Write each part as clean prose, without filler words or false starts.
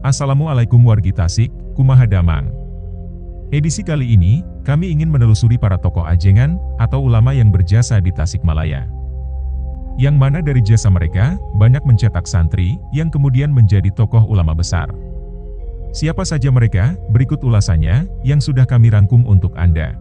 Assalamualaikum wargi Tasik, kumaha damang. Edisi kali ini, kami ingin menelusuri para tokoh ajengan atau ulama yang berjasa di Tasikmalaya. Yang mana dari jasa mereka, banyak mencetak santri yang kemudian menjadi tokoh ulama besar. Siapa saja mereka? Berikut ulasannya yang sudah kami rangkum untuk Anda.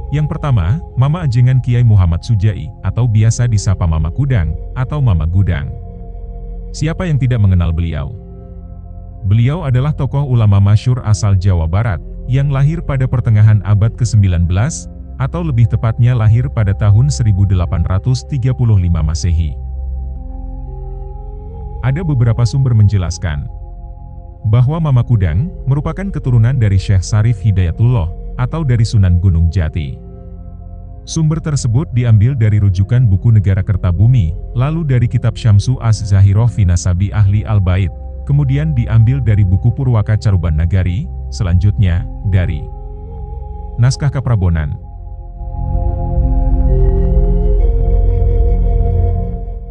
Yang pertama, Mama Ajengan Kiai Muhammad Sujai, atau biasa disapa Mama Kudang, atau Mama Gudang. Siapa yang tidak mengenal beliau? Beliau adalah tokoh ulama masyhur asal Jawa Barat, yang lahir pada pertengahan abad ke-19, atau lebih tepatnya lahir pada tahun 1835 Masehi. Ada beberapa sumber menjelaskan bahwa Mama Kudang merupakan keturunan dari Syekh Sarif Hidayatullah, atau dari Sunan Gunung Jati. Sumber tersebut diambil dari rujukan buku Negara Kertabumi, lalu dari kitab Syamsu Az-Zahirah fi Nasabi Ahli Al-Bait, kemudian diambil dari buku Purwaka Caruban Nagari, selanjutnya dari Naskah Kaprabonan.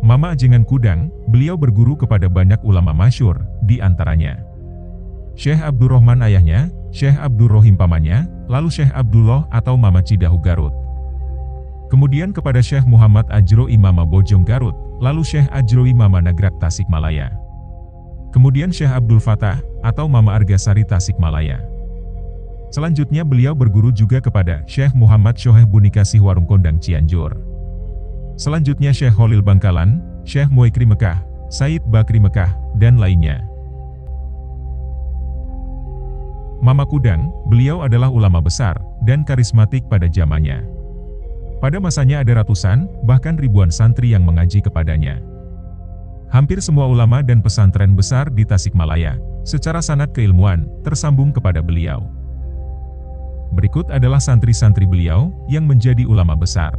Mama Ajengan Kudang, beliau berguru kepada banyak ulama masyhur, di antaranya Syekh Abdurrahman ayahnya, Syekh Abdurrohim pamannya, lalu Syekh Abdullah atau Mama Cidahu Garut. Kemudian kepada Syekh Muhammad Ajroi Mama Bojong Garut, lalu Syekh Ajroi Mama Nagrak Tasikmalaya. Kemudian Syekh Abdul Fatah atau Mama Argasari Tasikmalaya. Selanjutnya beliau berguru juga kepada Syekh Muhammad Syoheh Bunikasih Warung Kondang Cianjur. Selanjutnya Syekh Holil Bangkalan, Syekh Muekri Mekah, Said Bakri Mekah, dan lainnya. Mama Kudang, beliau adalah ulama besar dan karismatik pada zamannya. Pada masanya ada ratusan, bahkan ribuan santri yang mengaji kepadanya. Hampir semua ulama dan pesantren besar di Tasikmalaya, secara sanad keilmuan, tersambung kepada beliau. Berikut adalah santri-santri beliau yang menjadi ulama besar.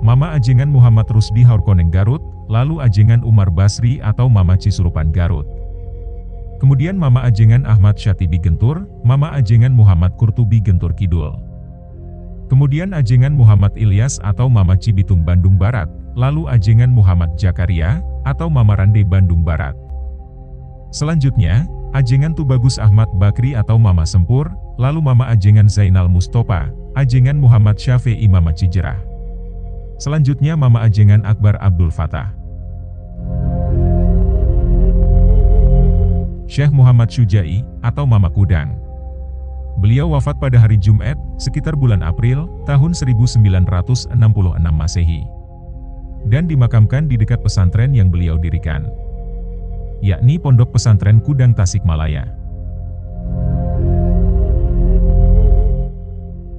Mama Ajengan Muhammad Rusdi Haurkoneng Garut, lalu Ajengan Umar Basri atau Mama Cisurupan Garut. Kemudian Mama Ajengan Ahmad Syatibi Gentur, Mama Ajengan Muhammad Kurtubi Gentur Kidul. Kemudian Ajengan Muhammad Ilyas atau Mama Cibitung Bandung Barat, lalu Ajengan Muhammad Jakaria atau Mama Rande Bandung Barat. Selanjutnya, Ajengan Tubagus Ahmad Bakri atau Mama Sempur, lalu Mama Ajengan Zainal Mustopa, Ajengan Muhammad Syafi'i Mama Cijerah. Selanjutnya Mama Ajengan Akbar Abdul Fatah. Syekh Muhammad Sujai, atau Mama Kudang. Beliau wafat pada hari Jumat, sekitar bulan April, tahun 1966 Masehi. Dan dimakamkan di dekat pesantren yang beliau dirikan, yakni Pondok Pesantren Kudang Tasikmalaya.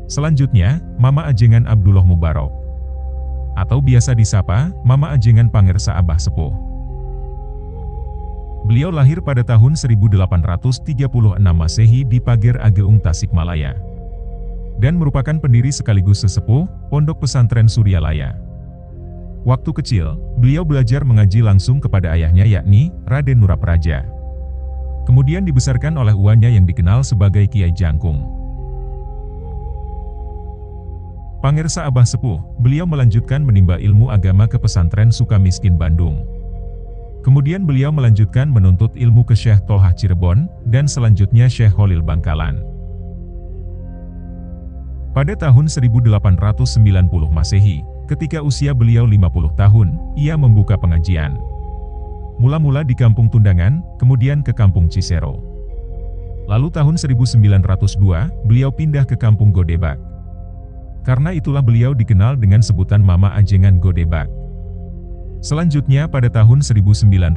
Selanjutnya, Mama Ajengan Abdullah Mubarok, atau biasa disapa Mama Ajengan Pangersa Abah Sepuh. Beliau lahir pada tahun 1836 Masehi di Pager Ageung Tasikmalaya, dan merupakan pendiri sekaligus sesepuh Pondok Pesantren Suryalaya. Waktu kecil, beliau belajar mengaji langsung kepada ayahnya yakni Raden Nurapraja. Kemudian dibesarkan oleh uanya yang dikenal sebagai Kiai Jangkung. Pangersa Abah Sepuh, beliau melanjutkan menimba ilmu agama ke pesantren Sukamiskin Bandung. Kemudian beliau melanjutkan menuntut ilmu ke Syekh Tolhah Cirebon, dan selanjutnya Syekh Holil Bangkalan. Pada tahun 1890 Masehi, ketika usia beliau 50 tahun, ia membuka pengajian. Mula-mula di Kampung Tundangan, kemudian ke Kampung Cisero. Lalu tahun 1902, beliau pindah ke Kampung Godebak. Karena itulah beliau dikenal dengan sebutan Mama Ajengan Godebak. Selanjutnya pada tahun 1905,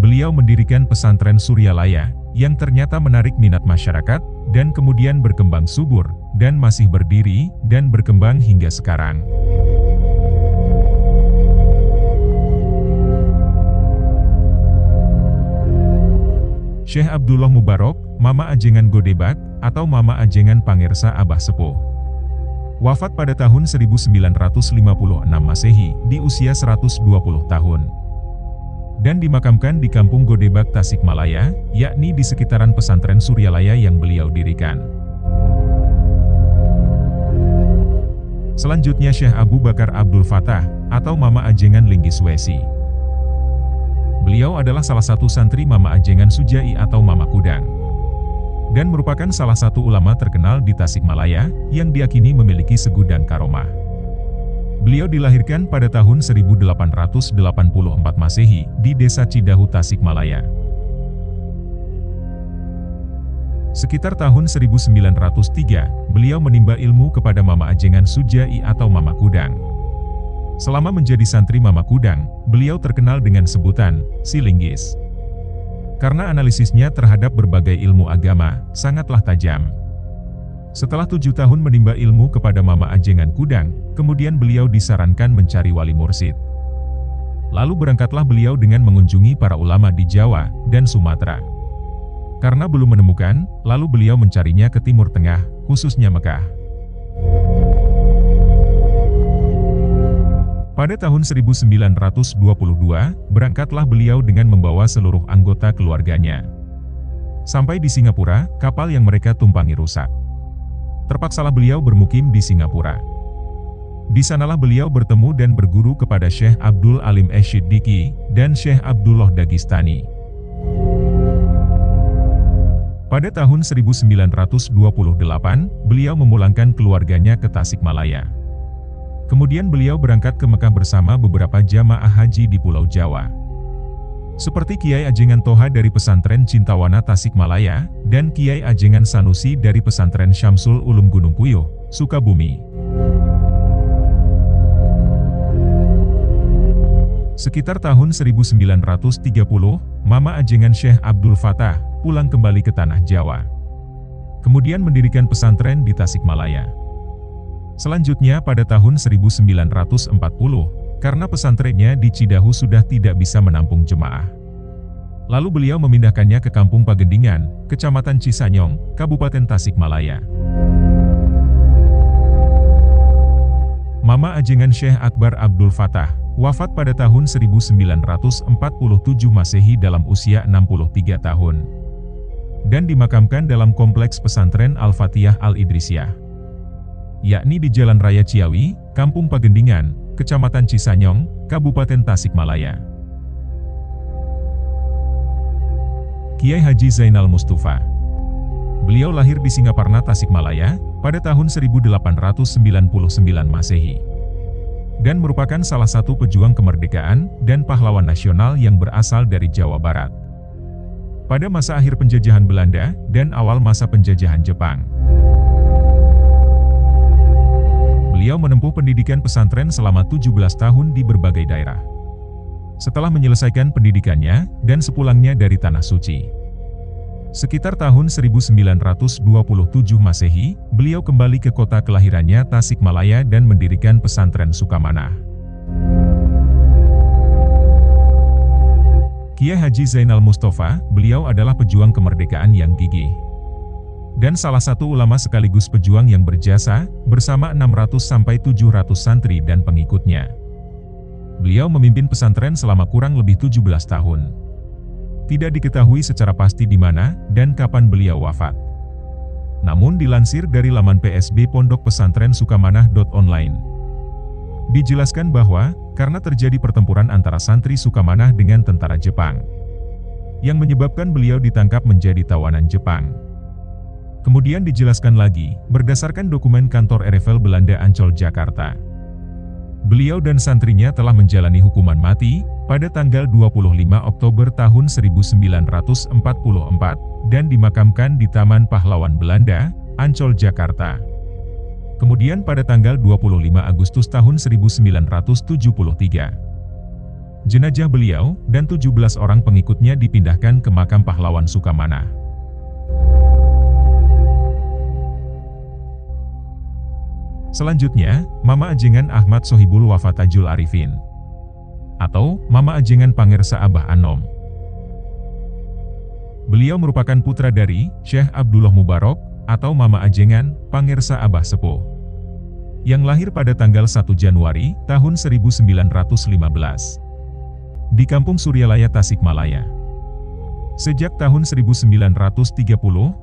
beliau mendirikan pesantren Suryalaya, yang ternyata menarik minat masyarakat, dan kemudian berkembang subur, dan masih berdiri, dan berkembang hingga sekarang. Syekh Abdullah Mubarok, Mama Ajengan Godebak, atau Mama Ajengan Pangersa Abah Sepuh. Wafat pada tahun 1956 Masehi, di usia 120 tahun. dan dimakamkan di Kampung Godebak, Tasikmalaya, yakni di sekitaran pesantren Suryalaya yang beliau dirikan. Selanjutnya Syekh Abu Bakar Abdul Fatah, atau Mama Ajengan Linggis Wesi. Beliau adalah salah satu santri Mama Ajengan Sujai atau Mama Kudang, dan merupakan salah satu ulama terkenal di Tasikmalaya, yang diyakini memiliki segudang karomah. Beliau dilahirkan pada tahun 1884 Masehi, di Desa Cidahu, Tasikmalaya. Sekitar tahun 1903, beliau menimba ilmu kepada Mama Ajengan Sujai atau Mama Kudang. Selama menjadi santri Mama Kudang, beliau terkenal dengan sebutan Si Linggis, karena analisisnya terhadap berbagai ilmu agama sangatlah tajam. Setelah 7 tahun menimba ilmu kepada Mama Ajengan Kudang, kemudian beliau disarankan mencari wali mursyid. Lalu berangkatlah beliau dengan mengunjungi para ulama di Jawa dan Sumatera. Karena belum menemukan, lalu beliau mencarinya ke Timur Tengah, khususnya Mekah. Pada tahun 1922, berangkatlah beliau dengan membawa seluruh anggota keluarganya. Sampai di Singapura, kapal yang mereka tumpangi rusak. Terpaksalah beliau bermukim di Singapura. Di sanalah beliau bertemu dan berguru kepada Syekh Abdul Alim Ash-Shiddiki dan Syekh Abdullah Dagistani. Pada tahun 1928, beliau memulangkan keluarganya ke Tasikmalaya. Kemudian beliau berangkat ke Mekah bersama beberapa jamaah haji di Pulau Jawa, seperti Kiai Ajengan Toha dari pesantren Cintawana Tasikmalaya, dan Kiai Ajengan Sanusi dari pesantren Syamsul Ulum Gunung Puyuh, Sukabumi. Sekitar tahun 1930, Mama Ajengan Syekh Abdul Fatah pulang kembali ke tanah Jawa. Kemudian mendirikan pesantren di Tasikmalaya. Selanjutnya pada tahun 1940, karena pesantrennya di Cidahu sudah tidak bisa menampung jemaah, lalu beliau memindahkannya ke Kampung Pagendingan, Kecamatan Cisanyong, Kabupaten Tasikmalaya. Mama Ajengan Syekh Akbar Abdul Fatah wafat pada tahun 1947 Masehi dalam usia 63 tahun, dan dimakamkan dalam kompleks pesantren Al-Fatihah Al-Idrisiyah, yakni di Jalan Raya Ciawi, Kampung Pagendingan, Kecamatan Cisanyong, Kabupaten Tasikmalaya. Kiai Haji Zainal Mustafa. Beliau lahir di Singaparna, Tasikmalaya, pada tahun 1899 Masehi, dan merupakan salah satu pejuang kemerdekaan dan pahlawan nasional yang berasal dari Jawa Barat pada masa akhir penjajahan Belanda dan awal masa penjajahan Jepang. Beliau menempuh pendidikan pesantren selama 17 tahun di berbagai daerah. Setelah menyelesaikan pendidikannya dan sepulangnya dari Tanah Suci, sekitar tahun 1927 Masehi, beliau kembali ke kota kelahirannya Tasikmalaya dan mendirikan pesantren Sukamanah. Kiai Haji Zainal Mustafa, beliau adalah pejuang kemerdekaan yang gigih, dan salah satu ulama sekaligus pejuang yang berjasa, bersama 600-700 santri dan pengikutnya. Beliau memimpin pesantren selama kurang lebih 17 tahun. Tidak diketahui secara pasti di mana dan kapan beliau wafat. Namun dilansir dari laman PSB Pondok Pesantren Sukamanah.online, dijelaskan bahwa, karena terjadi pertempuran antara santri Sukamanah dengan tentara Jepang, yang menyebabkan beliau ditangkap menjadi tawanan Jepang. Kemudian dijelaskan lagi, berdasarkan dokumen kantor RFL Belanda Ancol, Jakarta, beliau dan santrinya telah menjalani hukuman mati pada tanggal 25 Oktober tahun 1944 dan dimakamkan di Taman Pahlawan Belanda, Ancol, Jakarta. Kemudian pada tanggal 25 Agustus tahun 1973, jenazah beliau dan 17 orang pengikutnya dipindahkan ke makam pahlawan Sukamanah. Selanjutnya, Mama Ajengan Ahmad Sohibul Wafatajul Arifin, atau Mama Ajengan Pangersa Abah Anom. Beliau merupakan putra dari Syekh Abdullah Mubarak, atau Mama Ajengan Pangersa Abah Sepuh, yang lahir pada tanggal 1 Januari tahun 1915. di Kampung Suryalaya, Tasikmalaya. Sejak tahun 1930,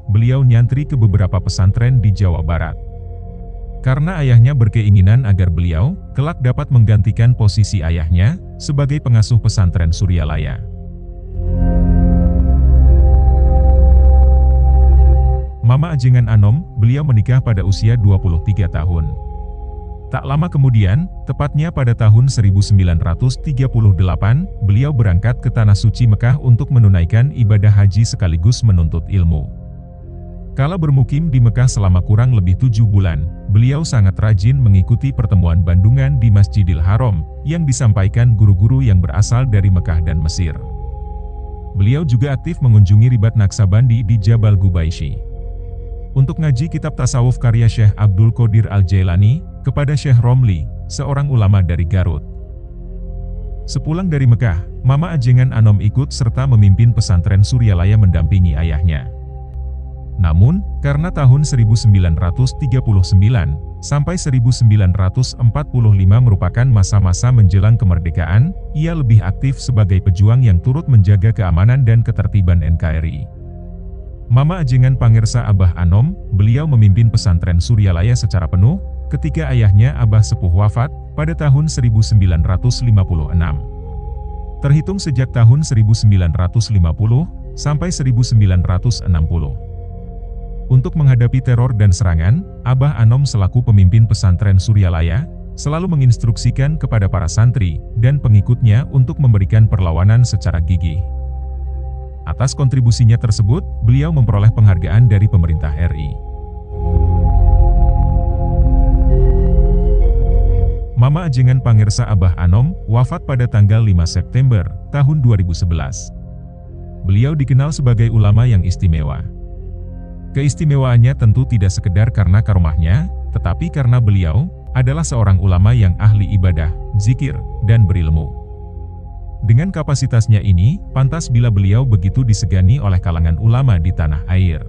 beliau nyantri ke beberapa pesantren di Jawa Barat. Karena ayahnya berkeinginan agar beliau kelak dapat menggantikan posisi ayahnya sebagai pengasuh pesantren Suryalaya. Mama Ajengan Anom, beliau menikah pada usia 23 tahun. Tak lama kemudian, tepatnya pada tahun 1938, beliau berangkat ke Tanah Suci Mekah untuk menunaikan ibadah haji sekaligus menuntut ilmu. Kala bermukim di Mekah selama kurang lebih 7 bulan, beliau sangat rajin mengikuti pertemuan bandungan di Masjidil Haram yang disampaikan guru-guru yang berasal dari Mekah dan Mesir. Beliau juga aktif mengunjungi Ribat Naksabandi di Jabal Gubayshi. Untuk ngaji kitab tasawuf karya Syekh Abdul Qadir Al-Jailani kepada Syekh Romli, seorang ulama dari Garut. Sepulang dari Mekah, Mama Ajengan Anom ikut serta memimpin pesantren Suryalaya mendampingi ayahnya. Namun, karena tahun 1939 sampai 1945 merupakan masa-masa menjelang kemerdekaan, ia lebih aktif sebagai pejuang yang turut menjaga keamanan dan ketertiban NKRI. Mama Ajengan Pangersa Abah Anom, beliau memimpin pesantren Suryalaya secara penuh, ketika ayahnya Abah Sepuh wafat, pada tahun 1956. Terhitung sejak tahun 1950, sampai 1960. Untuk menghadapi teror dan serangan, Abah Anom selaku pemimpin pesantren Suryalaya, selalu menginstruksikan kepada para santri, dan pengikutnya untuk memberikan perlawanan secara gigih. Atas kontribusinya tersebut, beliau memperoleh penghargaan dari pemerintah RI. Mama Ajengan Pangersa Abah Anom, wafat pada tanggal 5 September, tahun 2011. Beliau dikenal sebagai ulama yang istimewa. Keistimewaannya tentu tidak sekedar karena karomahnya, tetapi karena beliau adalah seorang ulama yang ahli ibadah, zikir, dan berilmu. Dengan kapasitasnya ini, pantas bila beliau begitu disegani oleh kalangan ulama di tanah air.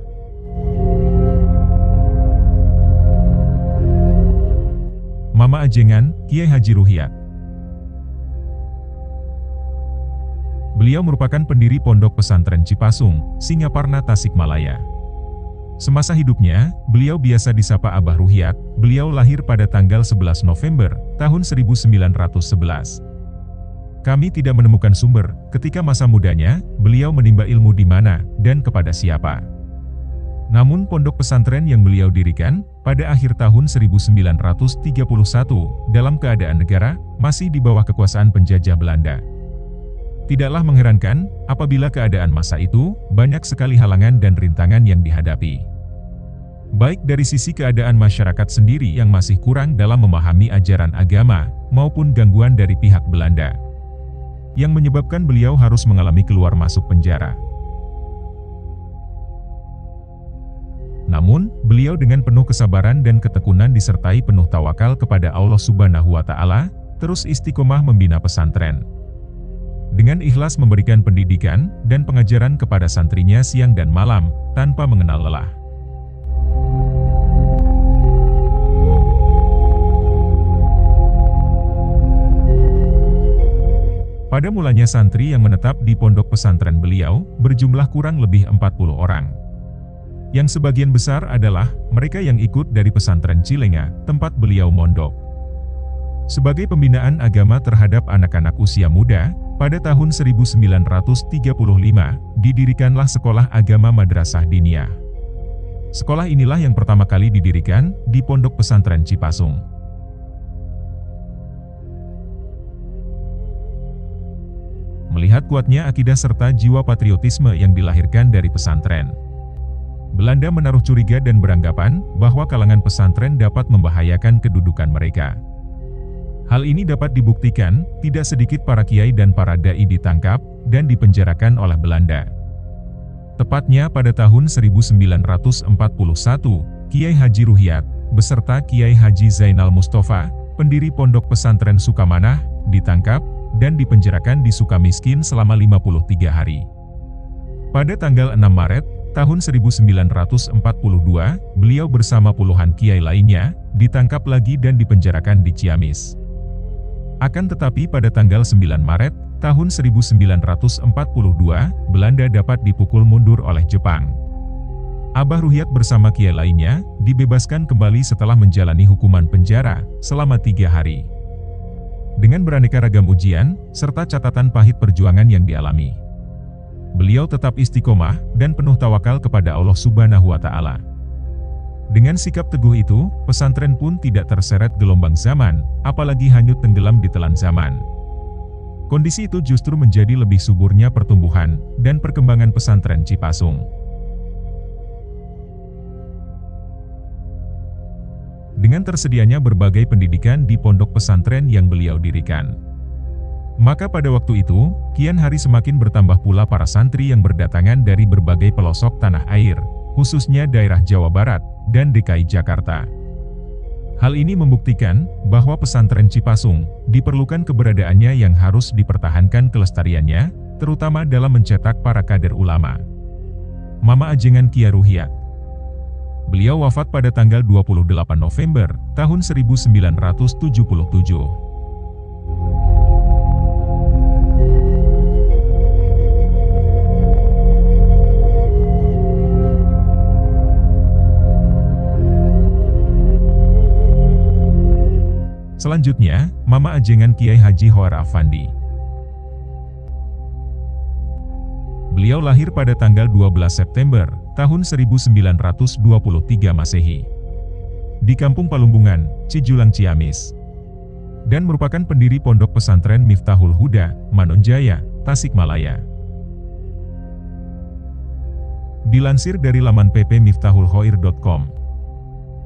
Mama Ajengan, Kiai Haji Ruhyat. Beliau merupakan pendiri Pondok Pesantren Cipasung, Singaparna, Tasikmalaya. Semasa hidupnya, beliau biasa disapa Abah Ruhyat. Beliau lahir pada tanggal 11 November, tahun 1911. Kami tidak menemukan sumber, ketika masa mudanya, beliau menimba ilmu di mana, dan kepada siapa. Namun pondok pesantren yang beliau dirikan, pada akhir tahun 1931, dalam keadaan negara, masih di bawah kekuasaan penjajah Belanda. Tidaklah mengherankan, apabila keadaan masa itu, banyak sekali halangan dan rintangan yang dihadapi. Baik dari sisi keadaan masyarakat sendiri yang masih kurang dalam memahami ajaran agama, maupun gangguan dari pihak Belanda, yang menyebabkan beliau harus mengalami keluar masuk penjara. Namun, beliau dengan penuh kesabaran dan ketekunan disertai penuh tawakal kepada Allah Subhanahu wa Ta'ala, terus istiqomah membina pesantren. Dengan ikhlas memberikan pendidikan dan pengajaran kepada santrinya siang dan malam, tanpa mengenal lelah. Pada mulanya santri yang menetap di pondok pesantren beliau, berjumlah kurang lebih 40 orang. Yang sebagian besar adalah mereka yang ikut dari pesantren Cilenga, tempat beliau mondok. Sebagai pembinaan agama terhadap anak-anak usia muda, pada tahun 1935, didirikanlah Sekolah Agama Madrasah Diniyah. Sekolah inilah yang pertama kali didirikan di pondok pesantren Cipasung. Melihat kuatnya akidah serta jiwa patriotisme yang dilahirkan dari pesantren, Belanda menaruh curiga dan beranggapan bahwa kalangan pesantren dapat membahayakan kedudukan mereka. Hal ini dapat dibuktikan, tidak sedikit para kiai dan para dai ditangkap dan dipenjarakan oleh Belanda. Tepatnya pada tahun 1941, Kiai Haji Ruhyat, beserta Kiai Haji Zainal Mustafa, pendiri Pondok Pesantren Sukamanah, ditangkap dan dipenjarakan di Sukamiskin selama 53 hari. Pada tanggal 6 Maret, tahun 1942, beliau bersama puluhan kiai lainnya, ditangkap lagi dan dipenjarakan di Ciamis. Akan tetapi pada tanggal 9 Maret tahun 1942, Belanda dapat dipukul mundur oleh Jepang. Abah Ruhyat bersama kiai lainnya dibebaskan kembali setelah menjalani hukuman penjara selama 3 hari. Dengan beraneka ragam ujian, serta catatan pahit perjuangan yang dialami, beliau tetap istiqomah dan penuh tawakal kepada Allah Subhanahu wa Ta'ala. Dengan sikap teguh itu, pesantren pun tidak terseret gelombang zaman, apalagi hanyut tenggelam di telan zaman. Kondisi itu justru menjadi lebih suburnya pertumbuhan dan perkembangan pesantren Cipasung. Dengan tersedianya berbagai pendidikan di pondok pesantren yang beliau dirikan, maka pada waktu itu, kian hari semakin bertambah pula para santri yang berdatangan dari berbagai pelosok tanah air, khususnya daerah Jawa Barat dan DKI Jakarta. Hal ini membuktikan bahwa pesantren Cipasung diperlukan keberadaannya yang harus dipertahankan kelestariannya, terutama dalam mencetak para kader ulama. Mama Ajengan Kiai Ruhyat. Beliau wafat pada tanggal 28 November tahun 1977. Selanjutnya, Mama Ajengan Kiai Haji Hoer Afandi. Beliau lahir pada tanggal 12 September tahun 1923 Masehi di Kampung Palumbungan, Cijulang, Ciamis, dan merupakan pendiri Pondok Pesantren Miftahul Huda, Manonjaya, Tasikmalaya. Dilansir dari laman ppmiftahulkhoir.com,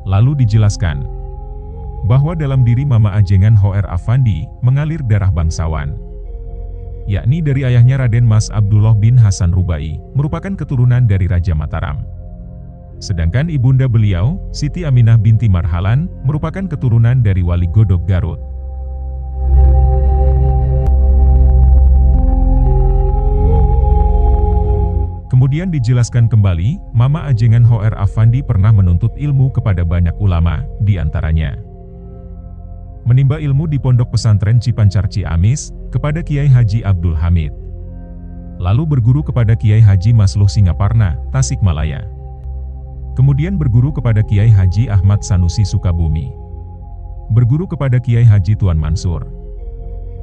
lalu dijelaskan bahwa dalam diri Mama Ajengan Hoer Afandi mengalir darah bangsawan, yakni dari ayahnya Raden Mas Abdullah bin Hasan Rubai, merupakan keturunan dari Raja Mataram. Sedangkan ibunda beliau, Siti Aminah binti Marhalan, merupakan keturunan dari Wali Godog Garut. Kemudian dijelaskan kembali, Mama Ajengan Hoer Afandi pernah menuntut ilmu kepada banyak ulama, di antaranya menimba ilmu di Pondok Pesantren Cipancar Ciamis, kepada Kiai Haji Abdul Hamid. Lalu berguru kepada Kiai Haji Masluh Singaparna, Tasikmalaya. Kemudian berguru kepada Kiai Haji Ahmad Sanusi Sukabumi. Berguru kepada Kiai Haji Tuan Mansur.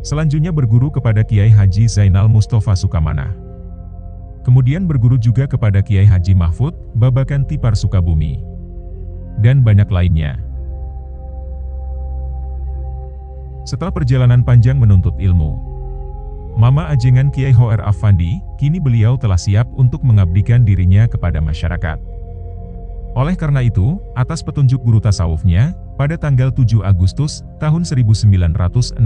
Selanjutnya berguru kepada Kiai Haji Zainal Mustafa Sukamanah. Kemudian berguru juga kepada Kiai Haji Mahfud, Babakan Tipar Sukabumi. Dan banyak lainnya. Setelah perjalanan panjang menuntut ilmu, Mama Ajengan Kiai Hoer Afandi, kini beliau telah siap untuk mengabdikan dirinya kepada masyarakat. Oleh karena itu, atas petunjuk guru tasawufnya, pada tanggal 7 Agustus tahun 1967,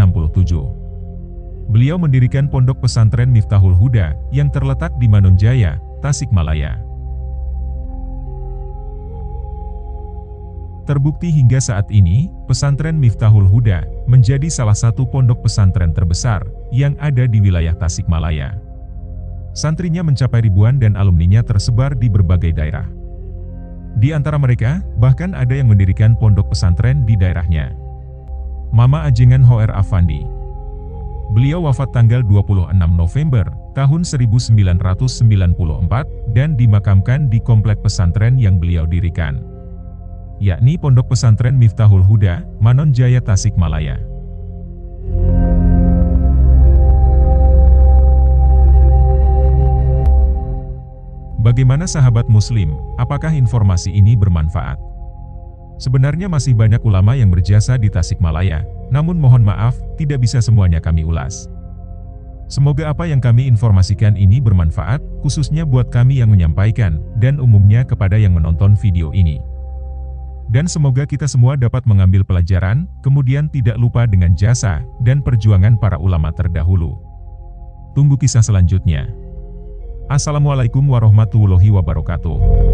beliau mendirikan Pondok Pesantren Miftahul Huda yang terletak di Manonjaya, Tasikmalaya. Terbukti hingga saat ini, pesantren Miftahul Huda menjadi salah satu pondok pesantren terbesar yang ada di wilayah Tasikmalaya. Santrinya mencapai ribuan dan alumninya tersebar di berbagai daerah. Di antara mereka, bahkan ada yang mendirikan pondok pesantren di daerahnya. Mama Ajengan Hoer Afandi. Beliau wafat tanggal 26 November tahun 1994 dan dimakamkan di komplek pesantren yang beliau dirikan, yakni Pondok Pesantren Miftahul Huda, Manonjaya, Tasikmalaya. Bagaimana sahabat muslim, apakah informasi ini bermanfaat? Sebenarnya masih banyak ulama yang berjasa di Tasikmalaya, namun mohon maaf, tidak bisa semuanya kami ulas. Semoga apa yang kami informasikan ini bermanfaat, khususnya buat kami yang menyampaikan, dan umumnya kepada yang menonton video ini. Dan semoga kita semua dapat mengambil pelajaran, kemudian tidak lupa dengan jasa dan perjuangan para ulama terdahulu. Tunggu kisah selanjutnya. Assalamualaikum warahmatullahi wabarakatuh.